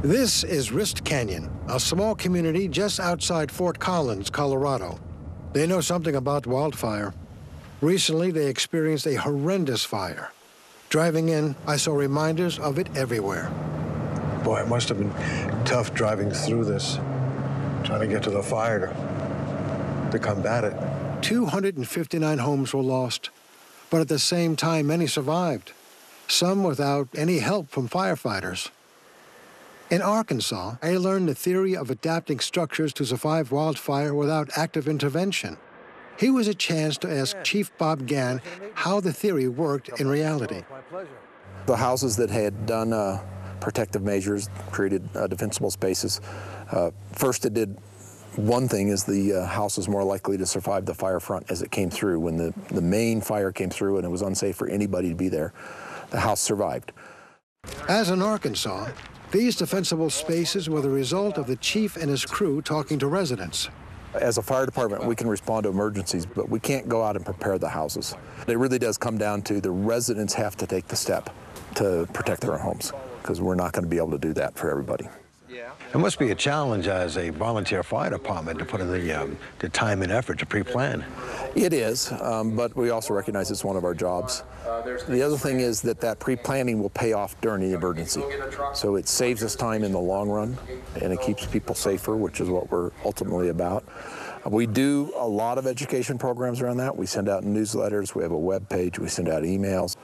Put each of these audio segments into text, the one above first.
This is Rist Canyon, a small community just outside Fort Collins, Colorado. They know something about wildfire. Recently, they experienced a horrendous fire. Driving in, I saw reminders of it everywhere. Boy, it must have been tough driving through this, trying to get to the fire to combat it. 259 homes were lost, but at the same time, many survived, some without any help from firefighters. In Arkansas, I learned the theory of adapting structures to survive wildfire without active intervention. Here was a chance to ask Chief Bob Gann how the theory worked in reality. The houses that had done protective measures, created defensible spaces, first it did one thing is the house was more likely to survive the fire front as it came through. When the main fire came through and it was unsafe for anybody to be there, the house survived. As in Arkansas, these defensible spaces were the result of the chief and his crew talking to residents. As a fire department, we can respond to emergencies, but we can't go out and prepare the houses. It really does come down to the residents have to take the step to protect their own homes, because we're not going to be able to do that for everybody. It must be a challenge as a volunteer fire department to put in the time and effort to pre-plan. It is, but we also recognize it's one of our jobs. The other thing is that pre-planning will pay off during the emergency. So it saves us time in the long run, and it keeps people safer, which is what we're ultimately about. We do a lot of education programs around that. We send out newsletters, we have a web page, we send out emails.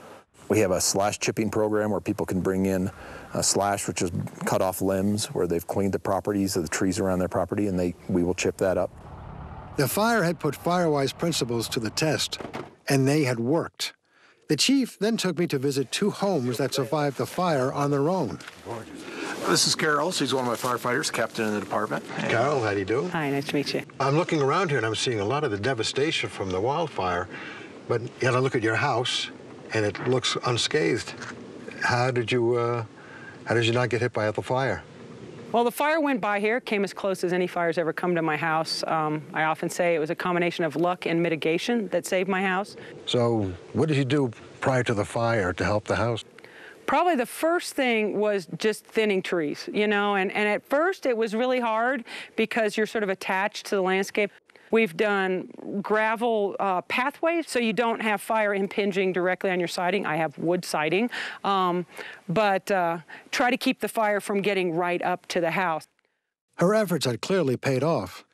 We have a slash chipping program where people can bring in a slash, which is cut off limbs, where they've cleaned the properties of the trees around their property, and we will chip that up. The fire had put Firewise principles to the test, and they had worked. The chief then took me to visit 2 homes that survived the fire on their own. This is Carol. She's one of my firefighters, captain in the department. Carol, how do you do? Hi, nice to meet you. I'm looking around here and I'm seeing a lot of the devastation from the wildfire, but yet I look at your house and it looks unscathed. How did you not get hit by the fire? Well, the fire went by here, came as close as any fire's ever come to my house. I often say it was a combination of luck and mitigation that saved my house. So what did you do prior to the fire to help the house? Probably the first thing was just thinning trees, you know, and at first it was really hard because you're sort of attached to the landscape. We've done gravel pathways so you don't have fire impinging directly on your siding. I have wood siding, but try to keep the fire from getting right up to the house. Her efforts had clearly paid off,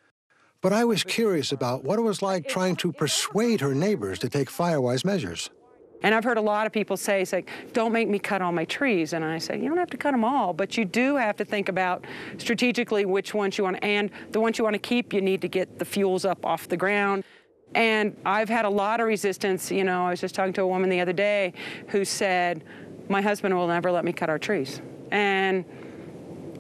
but I was curious about what it was like trying to persuade her neighbors to take Firewise measures. And I've heard a lot of people say, it's like, don't make me cut all my trees. And I say, you don't have to cut them all, but you do have to think about strategically which ones you want to, and the ones you want to keep, you need to get the fuels up off the ground. And I've had a lot of resistance. You know, I was just talking to a woman the other day who said, my husband will never let me cut our trees. And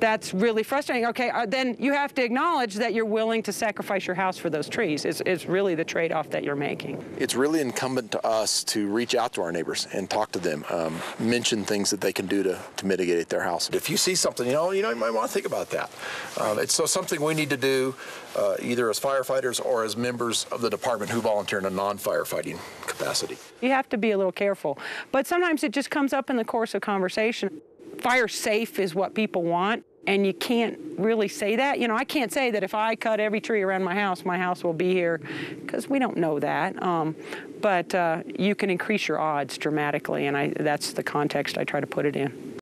that's really frustrating. Okay, then you have to acknowledge that you're willing to sacrifice your house for those trees. It's really the trade-off that you're making. It's really incumbent to us to reach out to our neighbors and talk to them, mention things that they can do to mitigate their house. If you see something, you might want to think about that. It's so something we need to do either as firefighters or as members of the department who volunteer in a non-firefighting capacity. You have to be a little careful, but sometimes it just comes up in the course of conversation. Fire safe is what people want, and you can't really say that. You know, I can't say that if I cut every tree around my house will be here, because we don't know that. But you can increase your odds dramatically, and that's the context I try to put it in.